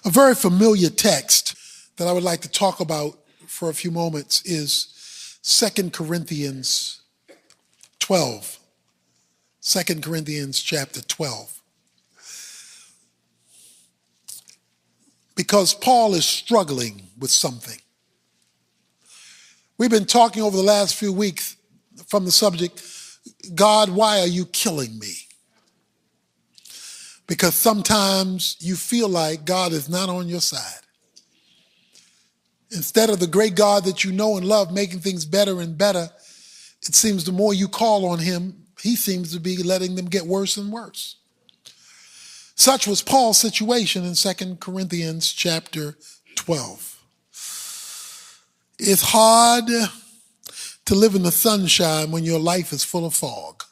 A very familiar text that I would like to talk about for a few moments is 2 Corinthians 12. 2 Corinthians chapter 12. Because Paul is struggling with something. We've been talking over the last few weeks from the subject, God, why are you killing me? Because sometimes you feel like God is not on your side. Instead of the great God that you know and love making things better and better, it seems the more you call on him, he seems to be letting them get worse and worse. Such was Paul's situation in 2 Corinthians chapter 12. It's hard to live in the sunshine when your life is full of fog.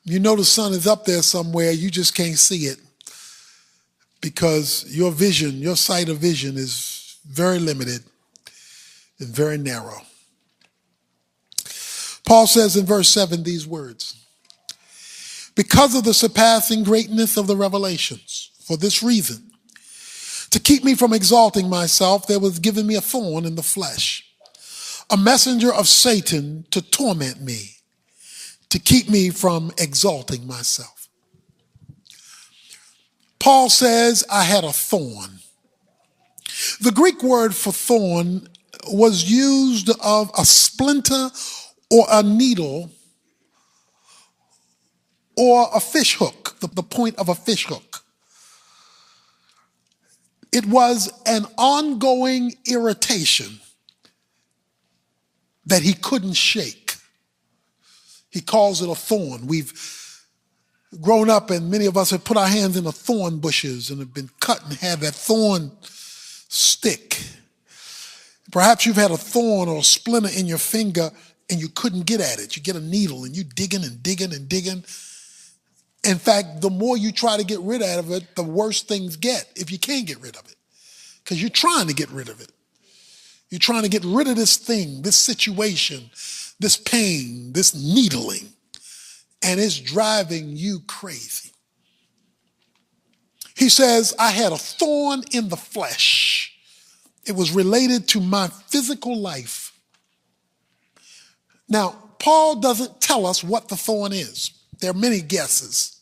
You know the sun is up there somewhere, you just can't see it because your vision, your sight of vision is very limited and very narrow. Paul says in verse 7 these words, because of the surpassing greatness of the revelations, for this reason, to keep me from exalting myself, there was given me a thorn in the flesh, a messenger of Satan to torment me, to keep me from exalting myself. Paul says, I had a thorn. The Greek word for thorn was used of a splinter or a needle or a fish hook, the point of a fish hook. It was an ongoing irritation that he couldn't shake. He calls it a thorn. We've grown up and many of us have put our hands in the thorn bushes and have been cut and have that thorn stick. Perhaps you've had a thorn or a splinter in your finger and you couldn't get at it. You get a needle and you're digging and digging and digging. In fact, the more you try to get rid of it, the worse things get if you can't get rid of it. Because you're trying to get rid of it. You're trying to get rid of this thing, this situation, this pain, this needling, and it's driving you crazy. He says, I had a thorn in the flesh. It was related to my physical life. Now, Paul doesn't tell us what the thorn is. There are many guesses.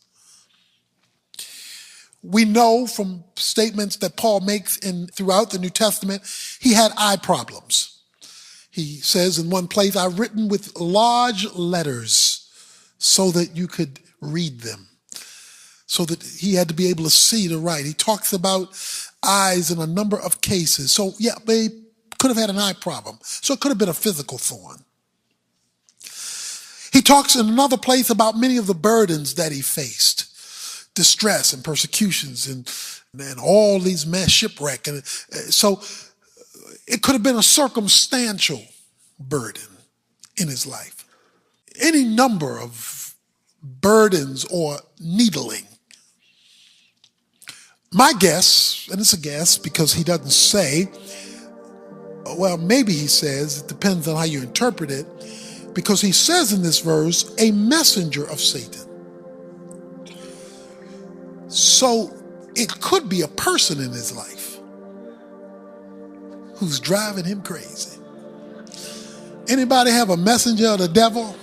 We know from statements that Paul makes throughout the New Testament, he had eye problems. He says in one place, I've written with large letters so that you could read them, so that he had to be able to see to write. He talks about eyes in a number of cases. So yeah, they could have had an eye problem. So it could have been a physical thorn. He talks in another place about many of the burdens that he faced. Distress and persecutions and all these mass shipwreck. And so it could have been a circumstantial burden in his life. Any number of burdens or needling. My guess, and it's a guess because he doesn't say, well, maybe he says, it depends on how you interpret it, because he says in this verse, a messenger of Satan. So it could be a person in his life who's driving him crazy. Anybody have a messenger of the devil?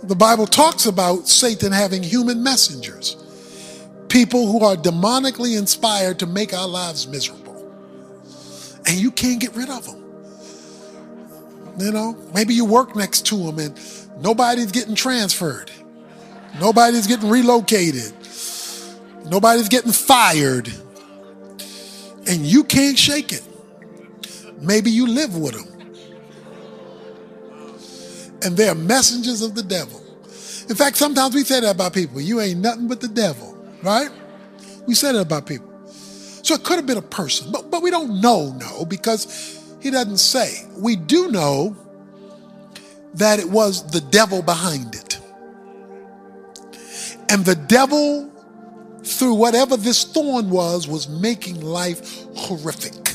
The Bible talks about Satan having human messengers, people who are demonically inspired to make our lives miserable. And you can't get rid of them. You know, maybe you work next to them and nobody's getting transferred. Nobody's getting relocated. Nobody's getting fired. And you can't shake it. Maybe you live with them. And they're messengers of the devil. In fact, sometimes we say that about people. You ain't nothing but the devil, right? We say that about people. So it could have been a person, but we don't know, because he doesn't say. We do know that it was the devil behind it. And the devil, through whatever this thorn was making life horrific.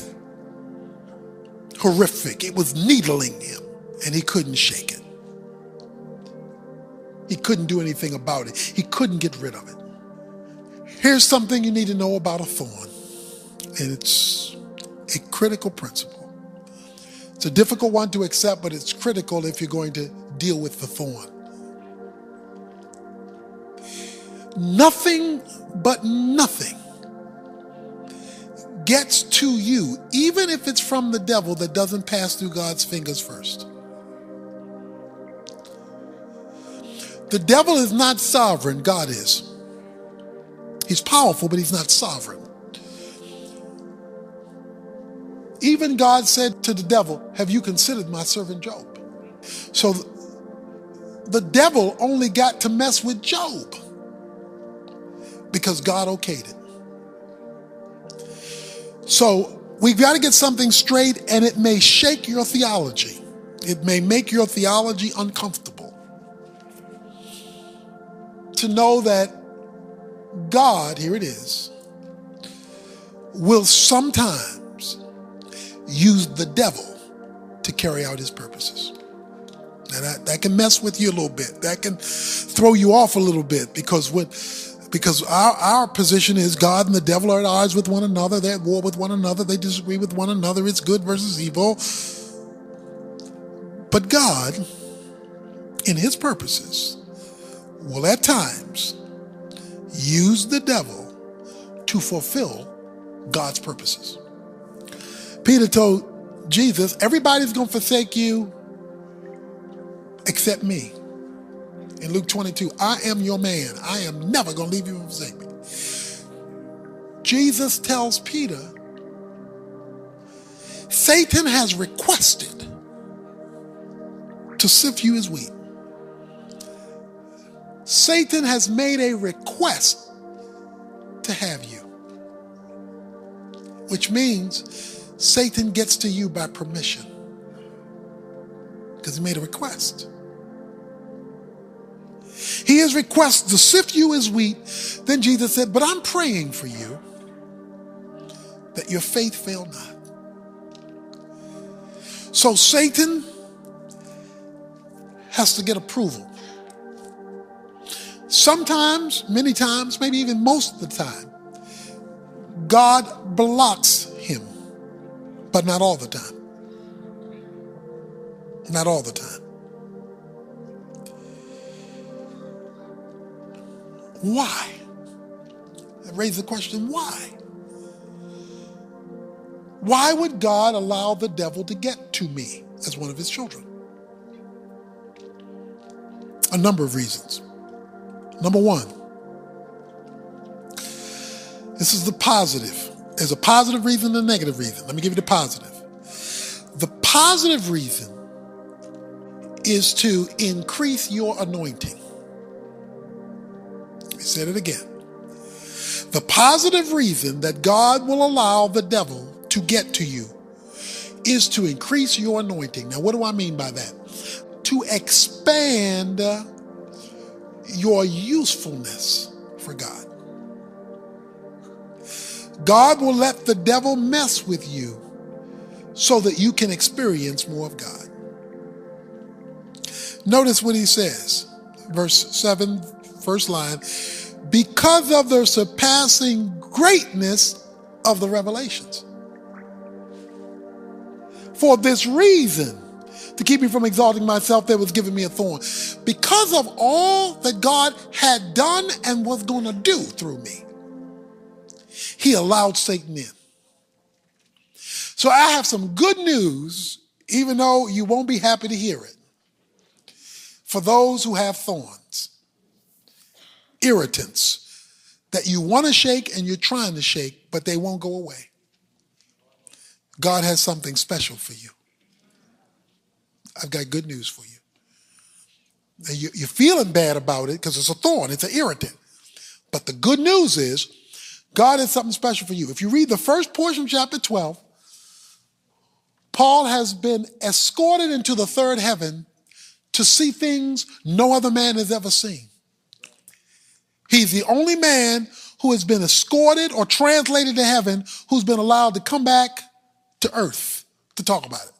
Horrific. It was needling him, and he couldn't shake it. He couldn't do anything about it. He couldn't get rid of it. Here's something you need to know about a thorn, and it's a critical principle. It's a difficult one to accept, but it's critical if you're going to deal with the thorn. Nothing but nothing gets to you, even if it's from the devil, that doesn't pass through God's fingers first. The devil is not sovereign, God is. He's powerful, but he's not sovereign. Even God said to the devil, have you considered my servant Job? So the devil only got to mess with Job because God okayed it. So we've got to get something straight, and it may shake your theology. It may make your theology uncomfortable to know that God, here it is, will sometimes use the devil to carry out his purposes. Now that can mess with you a little bit. That can throw you off a little bit because our position is God and the devil are at odds with one another. They're at war with one another. They disagree with one another. It's good versus evil. But God, in his purposes, will at times use the devil to fulfill God's purposes. Peter told Jesus, everybody's going to forsake you except me. In Luke 22, I am your man. I am never going to leave you and forsake me. Jesus tells Peter, Satan has requested to sift you as wheat. Satan has made a request to have you, which means Satan gets to you by permission because he made a request. He has requested to sift you as wheat. Then Jesus said, but I'm praying for you that your faith fail not. So Satan has to get approval. Sometimes, many times, maybe even most of the time, God blocks him, but not all the time. Not all the time. Why? I raise the question, why? Why would God allow the devil to get to me as one of his children? A number of reasons. Number one, this is the positive. There's a positive reason and a negative reason. Let me give you the positive. The positive reason is to increase your anointing. I said it again. The positive reason that God will allow the devil to get to you is to increase your anointing. Now, what do I mean by that? To expand your usefulness for God. God will let the devil mess with you so that you can experience more of God. Notice what he says, verse 7, first line, because of the surpassing greatness of the revelations. For this reason, to keep me from exalting myself, there was given me a thorn. Because of all that God had done and was going to do through me, he allowed Satan in. So I have some good news, even though you won't be happy to hear it. For those who have thorns, irritants, that you want to shake and you're trying to shake, but they won't go away. God has something special for you. I've got good news for you. Now you're feeling bad about it because it's a thorn, it's an irritant. But the good news is God has something special for you. If you read the first portion of chapter 12, Paul has been escorted into the third heaven to see things no other man has ever seen. He's the only man who has been escorted or translated to heaven who's been allowed to come back to earth to talk about it.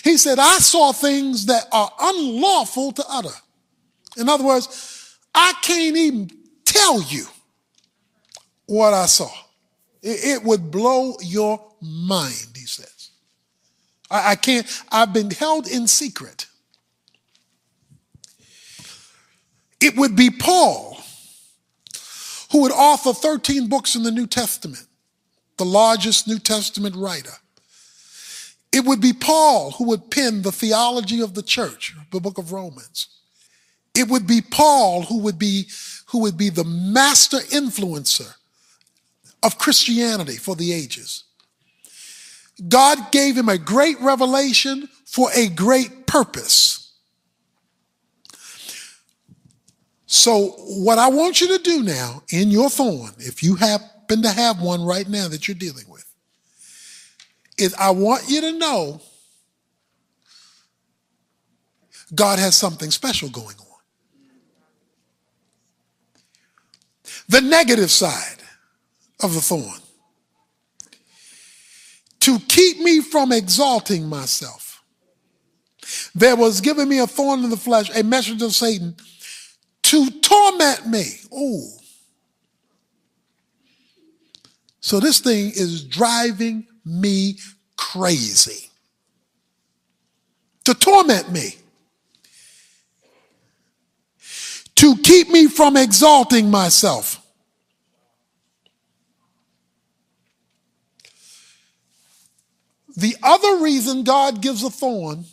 He said, I saw things that are unlawful to utter. In other words, I can't even tell you what I saw. It would blow your mind, he says. I can't, I've been held in secret. It would be Paul who would author 13 books in the New Testament, the largest New Testament writer. It would be Paul who would pen the theology of the church, the book of Romans. It would be Paul who would be the master influencer of Christianity for the ages. God gave him a great revelation for a great purpose. So what I want you to do now in your thorn, if you happen to have one right now that you're dealing with, is I want you to know God has something special going on. The negative side of the thorn. To keep me from exalting myself. There was given me a thorn in the flesh, a messenger of Satan, to torment me. Ooh. So this thing is driving me crazy. To torment me. To keep me from exalting myself. The other reason God gives a thorn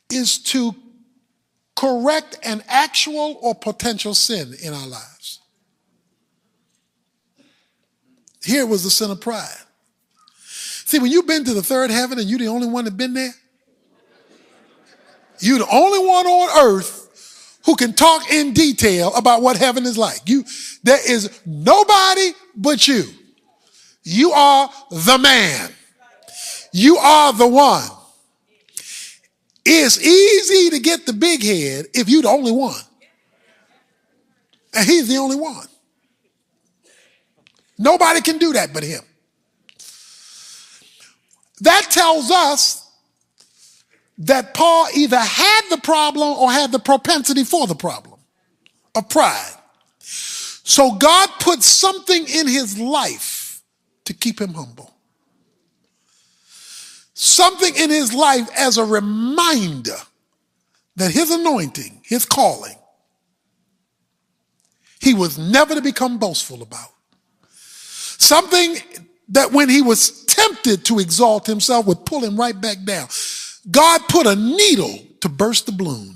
is to correct an actual or potential sin in our lives. Here was the sin of pride. See, when you've been to the third heaven and you're the only one that's been there, you're the only one on earth who can talk in detail about what heaven is like. There is nobody but you. You are the man. You are the one. It's easy to get the big head if you're the only one. And he's the only one. Nobody can do that but him. That tells us that Paul either had the problem or had the propensity for the problem of pride. So God put something in his life to keep him humble. Something in his life as a reminder that his anointing, his calling, he was never to become boastful about. Something that when he was tempted to exalt himself would pull him right back down. God put a needle to burst the balloon.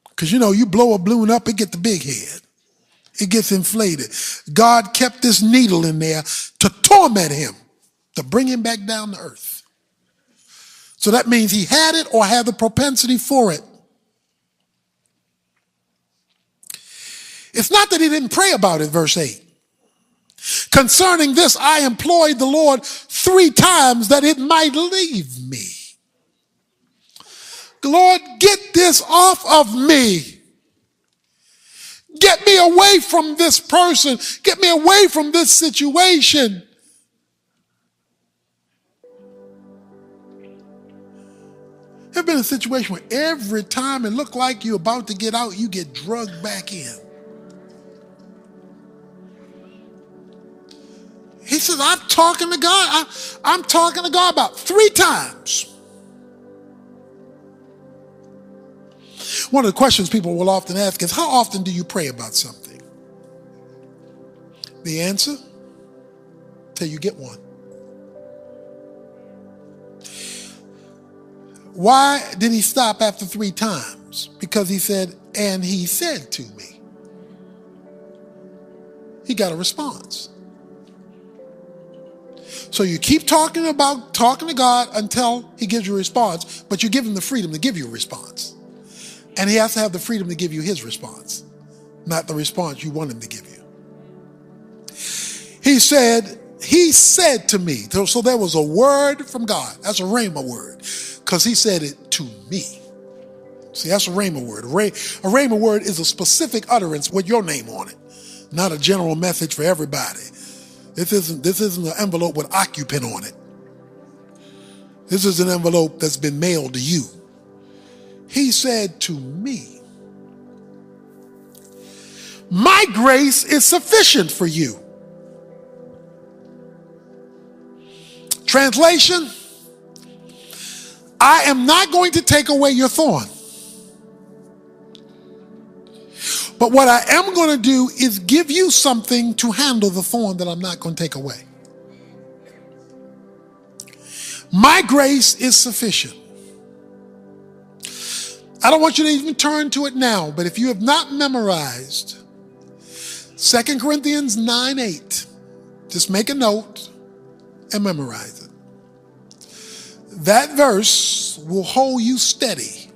Because you blow a balloon up, it gets the big head. It gets inflated. God kept this needle in there to torment him, to bring him back down to earth. So that means he had it or had the propensity for it. It's not that he didn't pray about it, verse 8. Concerning this, I implored the Lord 3 times that it might leave me. Lord, get this off of me. Get me away from this person. Get me away from this situation. There's been a situation where every time it looked like you're about to get out, you get drugged back in. He says, I'm talking to God. I'm talking to God about 3 times. One of the questions people will often ask is, how often do you pray about something? The answer, till you get one. Why did he stop after 3 times? Because he said, and he said to me. He got a response. So you keep talking to God until he gives you a response, but you give him the freedom to give you a response. And he has to have the freedom to give you his response, not the response you want him to give you. He said to me, so there was a word from God. That's a rhema word, because he said it to me. See, that's a rhema word. A rhema word is a specific utterance with your name on it, not a general message for everybody. This isn't an envelope with occupant on it. This is an envelope that's been mailed to you. He said to me, My grace is sufficient for you. Translation, I am not going to take away your thorn. But what I am going to do is give you something to handle the thorn that I'm not going to take away. My grace is sufficient. I don't want you to even turn to it now, but if you have not memorized 2 Corinthians 9:8, just make a note and memorize it. That verse will hold you steady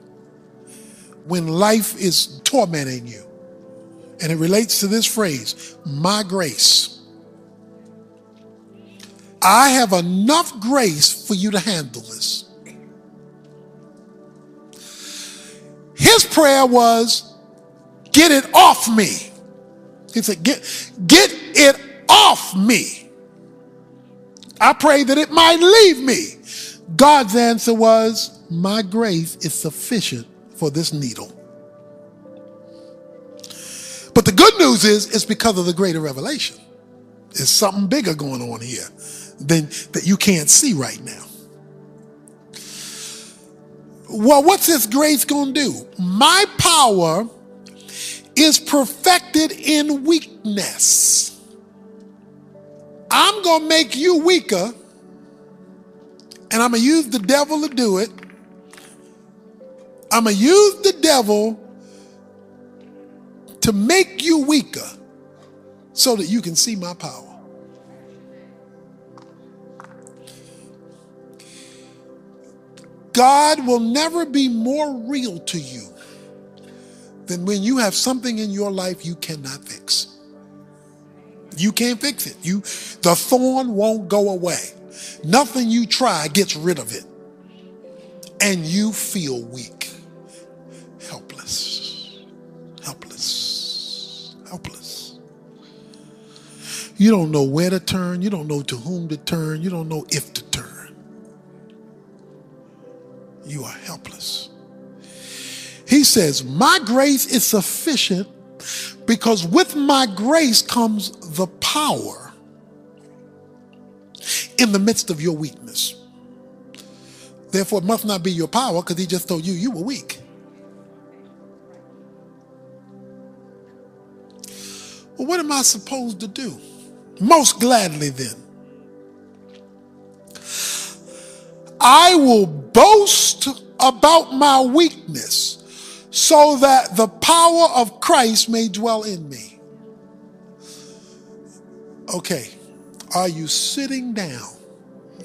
when life is tormenting you. And it relates to this phrase, my grace. I have enough grace for you to handle this. His prayer was, get it off me. He said, get it off me. I pray that it might leave me. God's answer was, my grace is sufficient for this needle. But the good news is, it's because of the greater revelation. There's something bigger going on here than that you can't see right now. Well, what's this grace going to do? My power is perfected in weakness. I'm going to make you weaker, and I'm going to use the devil to do it. I'm going to use the devil to make you weaker so that you can see my power. God will never be more real to you than when you have something in your life you cannot fix. You can't fix it. The thorn won't go away. Nothing you try gets rid of it. And you feel weak, helpless, helpless, helpless. You don't know where to turn. You don't know to whom to turn. You don't know if to turn. You are helpless. He says, my grace is sufficient because with my grace comes the power in the midst of your weakness. Therefore, it must not be your power because he just told you were weak. Well, what am I supposed to do? Most gladly then, I will boast about my weakness so that the power of Christ may dwell in me. Okay, are you sitting down?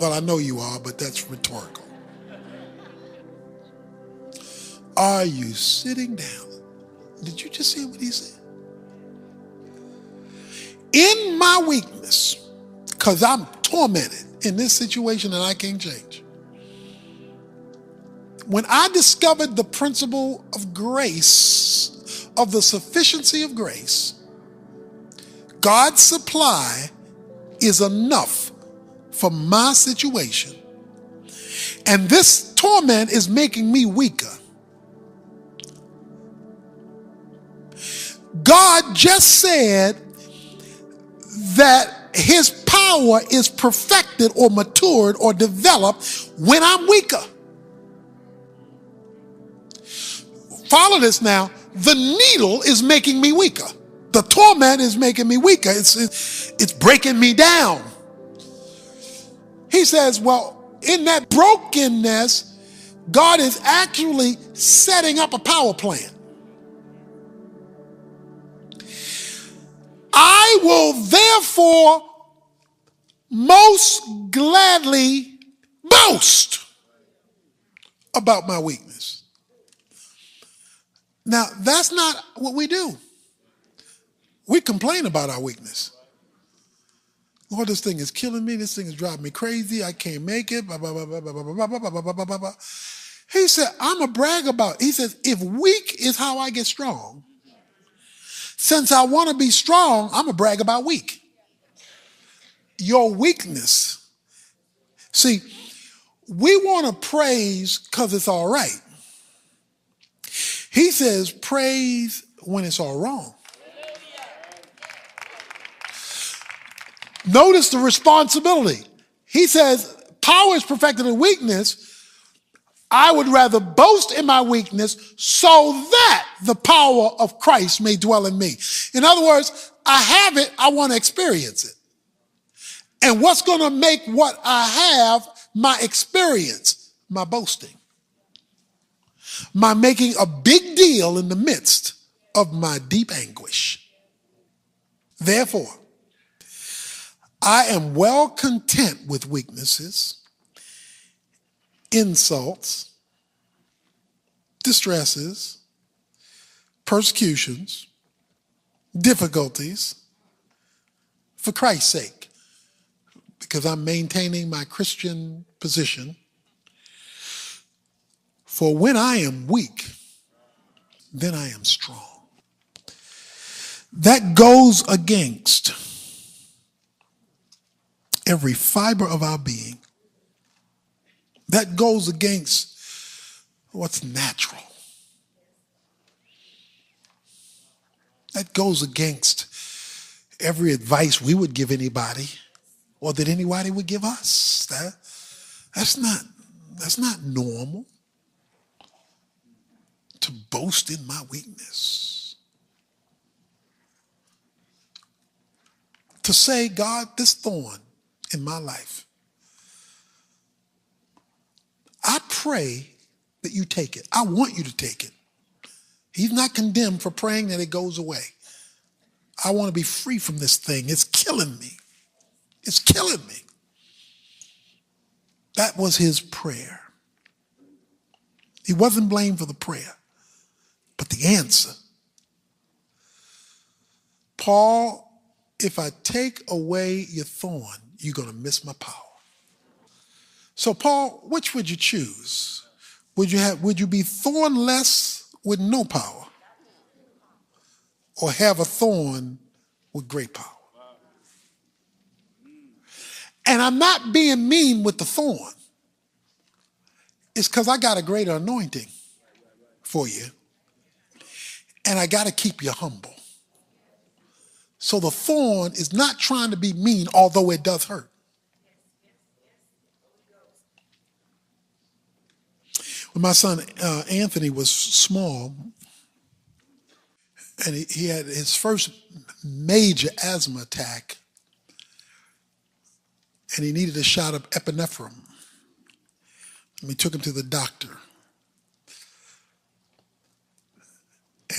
Well, I know you are, but that's rhetorical. Are you sitting down? Did you just hear what he said? In my weakness, because I'm tormented in this situation that I can't change. When I discovered the principle of grace, of the sufficiency of grace, God's supply is enough for my situation. And this torment is making me weaker. God just said that his power is perfected or matured or developed when I'm weaker. Follow this now. The needle is making me weaker. The torment is making me weaker. It's breaking me down. He says, well, in that brokenness, God is actually setting up a power plant. I will therefore most gladly boast about my weakness. Now, that's not what we do. We complain about our weakness. Lord, this thing is killing me. This thing is driving me crazy. I can't make it. Blah, blah, blah, blah, blah, blah, blah, blah, blah, blah, blah, blah. He said, I'm a brag about it. He says, if weak is how I get strong, since I want to be strong, I'm a brag about weak. Your weakness. See, we want to praise because it's all right. He says praise when it's all wrong. Notice the responsibility. He says, power is perfected in weakness. I would rather boast in my weakness so that the power of Christ may dwell in me. In other words, I have it, I want to experience it. And what's going to make what I have my experience? My boasting. My making a big deal in the midst of my deep anguish. Therefore, I am well content with weaknesses, insults, distresses, persecutions, difficulties, for Christ's sake, because I'm maintaining my Christian position. For when I am weak, then I am strong. That goes against every fiber of our being. That goes against what's natural. That goes against every advice we would give anybody or that anybody would give us. That's not normal to boast in my weakness. To say, God, this thorn in my life, I pray that you take it. I want you to take it. He's not condemned for praying that it goes away. I want to be free from this thing. It's killing me. It's killing me. That was his prayer. He wasn't blamed for the prayer, but the answer. Paul, if I take away your thorn, you're going to miss my power. So Paul, which would you choose? Would you be thornless with no power, or have a thorn with great power? And I'm not being mean with the thorn. It's because I got a greater anointing for you, and I got to keep you humble. So the thorn is not trying to be mean, although it does hurt. When my son Anthony was small, and he had his first major asthma attack, and he needed a shot of epinephrine. And we took him to the doctor.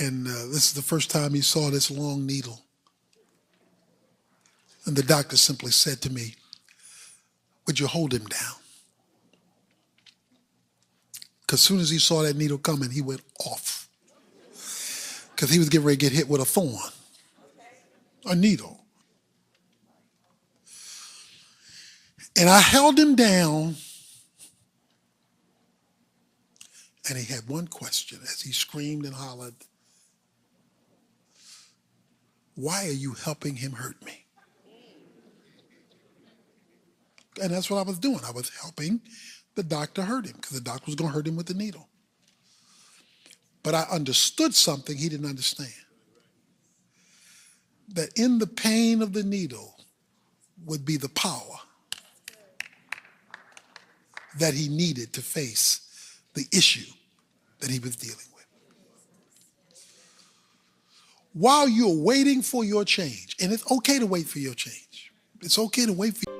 And this is the first time he saw this long needle. And the doctor simply said to me, would you hold him down? Because as soon as he saw that needle coming, he went off. Because he was getting ready to get hit with a thorn, a needle. And I held him down, and he had one question as he screamed and hollered, why are you helping him hurt me? And that's what I was doing. I was helping the doctor hurt him because the doctor was going to hurt him with the needle. But I understood something he didn't understand. That in the pain of the needle would be the power that he needed to face the issue that he was dealing with. While you're waiting for your change, and it's okay to wait for your change. It's okay to wait for